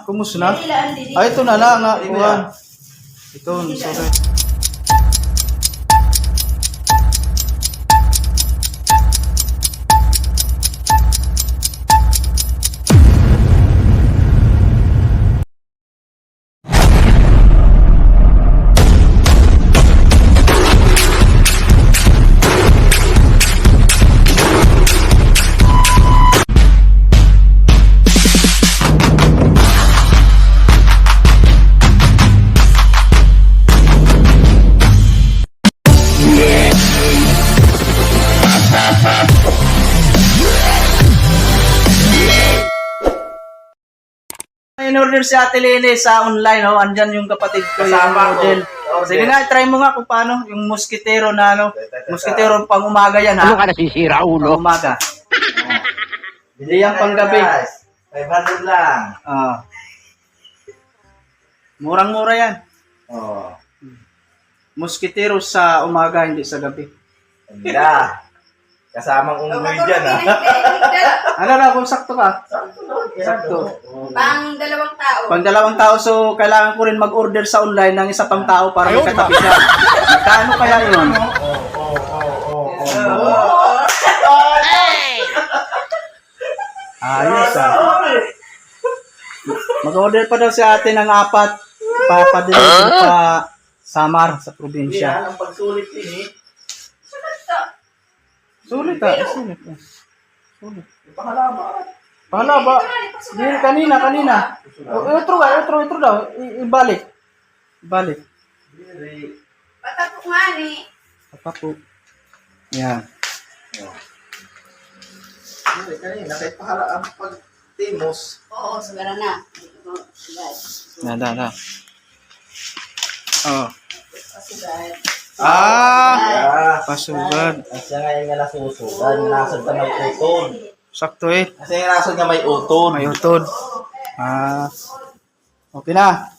Kumusta na? Ay, ito na lang nga. Kuhan. Ito, sorry. In-order si Ate Lene sa online, oh. Andyan yung kapatid ko, yung model. Sige nga, try mo nga kung paano. Yung musketero na, ano. Musketero pang umaga yan, ha? Ano ka nasisira, ulo? Pang umaga. Hindi yan pang gabi. 500 lang. Murang-mura yan. Oh. Musketero sa umaga, hindi sa gabi. Ganda. Kasamang umuwi dyan, ha? Ano na, kung sakto ka? Sakto. Pang dalawang tao. Pang dalawang tao, so kailangan ko rin mag-order sa online ng isa pang tao para may katabi siya. Magkano kaya yun? Ayos, ah. Mag-order pa daw si ate ng 4. Papadeliver pa Samar sa probinsya. Ang pagsulit din, eh. Sulit, ah. Sulit, ah. Sulit. Pangalaba. Pahala ba? Hindi, kanina. Utro daw. Ibalik. Patapok nga ni. Papapo. Yan. Kanina, kahit pahala ang pag-timos. Oo, sigara na. Na. Oh. Pasugad. Pasugad. Kasi ngayon nga nasusugan, nasod ka may utol. Sakto eh. Kasi nga nasod nga may utol. May utod. Okay na.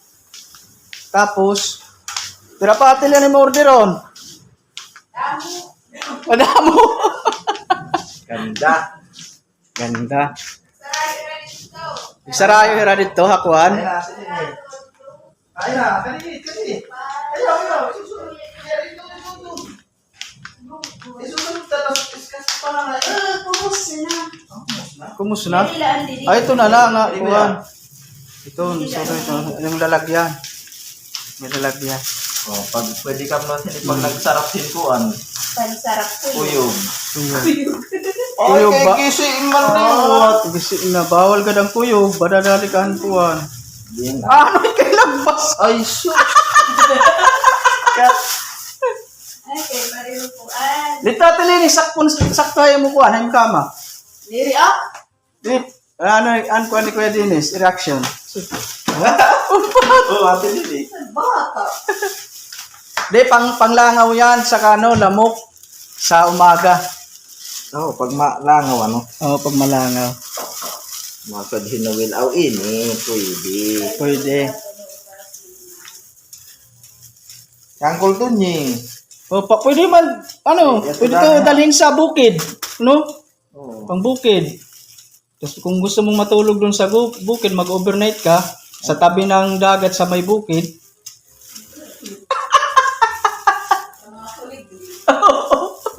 Tapos, tira pa atin yan yung order on. Madamo. Ganda. Ganda. Isarayo hira dito, hakuan. Ay na, sige. Ay na, kanini. Ayaw. Susunod. Susunod ka, tapos discuss pa lang. Kumusta na? Ay, ito na lang nga. Kuhan. Ito, sorry. Yung lalagyan. May lalagyan. Oh, pag pwede ka mo pag nagsarap sinkuan, Pansarap ko uyog. Kuyog ba? Kisi man Kasi na, bawal ka ng kuyog. Badadali ka kuhan. din. Ano yung kailagbas? Ay, shoot. Ay, kay Mario po. Ay. Dito atin sakto ay mo kuhan. Ay mo kama. Diri up. Dito. Ano kuhan ni Kuya Dennis? Reaction. Oh, ate din. Bata. Di, panglangaw yan sa lamok sa umaga. Oh, pag malangaw ano, Oo, pag malangaw. makad hinawil aw ini, pwede. Pwede. Kangkol tunying. O, pwede man, pwede ko dalhin sa bukid. No? Oh. Pang bukid. Tapos kung gusto mong matulog dun sa bukid, mag-overnight ka sa tabi ng dagat sa may bukid.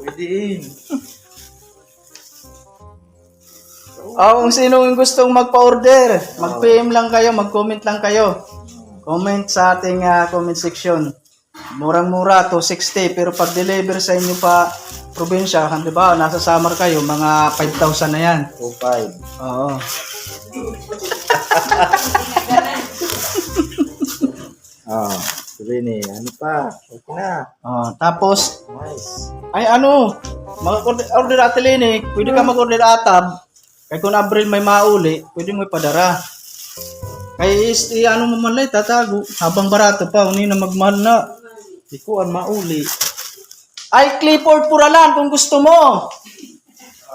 Pwede in. Kung sino yung gustong magpa-order, mag-PM lang kayo, mag-comment lang kayo. Comment sa ating comment section. Murang-mura, 260. Pero pag deliver sa inyo pa probinsya, di ba, nasa Samar kayo, mga 5,000 na yan. 2.5. Oo. Ah, sabi ni, ano pa? Okay na. Tapos, Nice. ay mag-order atin eh. Pwede ka mag-order atab. Kaya kung Abril may mauli, pwede mo ipadara. Kaya mo man lang, tatago. Habang barato pa, uni na magmahal na. Ikuan mauli. Ay, Clifford Puralan kung gusto mo.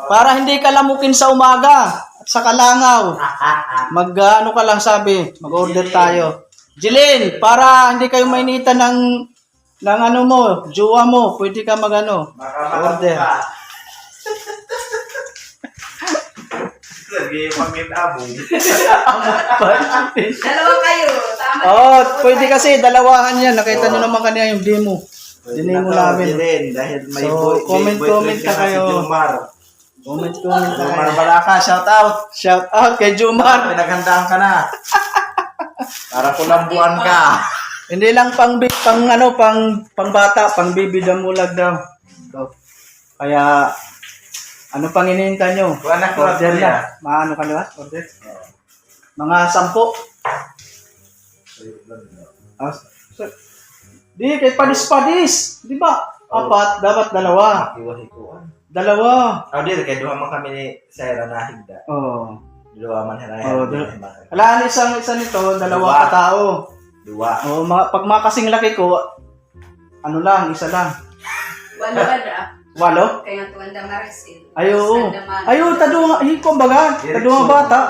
Para hindi ka lamukin sa umaga at sa kalangaw. Mag-ano ka lang sabi, mag-order tayo. Jilin, para hindi kayo mainitan ng ano mo, jowa mo, pwede ka mag-order. Lagi pangit abong. Dalawa kayo. Tama. Oh, pwede kasi dalawahan yan. Nakita nyo naman kanina yung demo. Demo namin. Din, dahil may So, comment ka na kayo. Si Jomar. Comment Jomar tayo. Balaka, shout out. Shout out kay Jomar. Pinaghandaan ka na. Para kulambuan ka. Hindi lang pang bata, pang baby damulag daw. So, kaya ano pang hinihintay nyo? Kung anak ko, Order kuya. na. Maano ka na? Order? Mga 10. Di, kay padis-padis. Di ba? Apat, dapat dalawa. Iwahikuan. Dalawa. Di, kaya duha man kami ni Sarah na higda. Oo. Duha man Oh, hinayan. Alaan, isa nito, dalawa Dua. katao. Duha. Oh, pag makasing laki ko, ano lang, isa lang. Walo ada. 8? Kaya tuwanda marisil. Ayo. Ayo, tadunga, kumbaga, tadunga bata.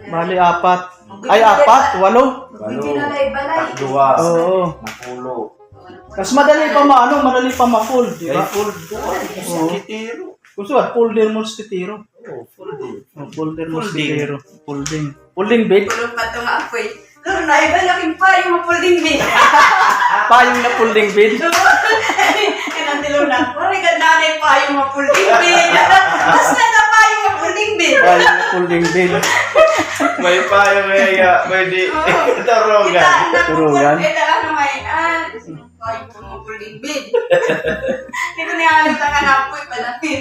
Bali, 4. Ay, 4, 8. Hindi na balay. Duha. Oo. Napulo. Mas madali pa madali pa ma-full, di ba? Full duha. Oo. Kitiro. Gusto ba, folder mosquitero. Oh, full din. Folder Folding. mosquitero. Folding bed. Kulong pa ito nga apoy. Lalo na iba laking pa yung mapuling bin. Payong na folding bed. Kanang dilaw na. Parang gananay pa yung mapuling bin. Mas na pa yung mapuling bin. Payong na folding bed. May payo may di tarogan. Turugan. Ito ano may yung mapuling bin. Ito niya alam na nga apoy palapit.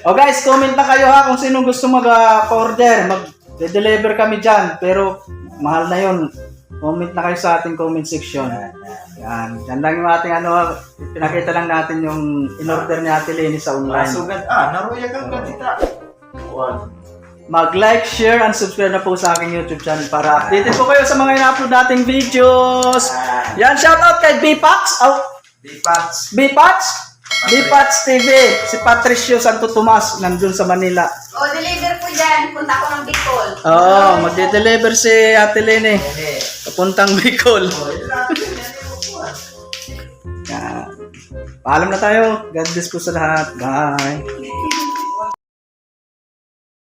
O guys, comment na kayo ha kung sino gusto mag-order. Mag-deliver kami dyan. Pero mahal na yun. Comment na kayo sa ating comment section. Yan. Yan lang yung ating pinakita lang natin yung in-order ni Ate Lenny sa online. Masugat. Naruya kang katita. Mag-like, share, and subscribe na po sa aking YouTube channel para updated po kayo sa mga ina-upload nating videos. Yan, shoutout kay B-Pax. B-Pax TV. Si Patricio Santo Tomas nandun sa Manila. O, deliver ko dyan. Punta ko ng Bicol. Oo, magde-deliver si Ate Lenny. Papuntang Bicol. Yan. Paalam na tayo. God bless po sa lahat. Bye.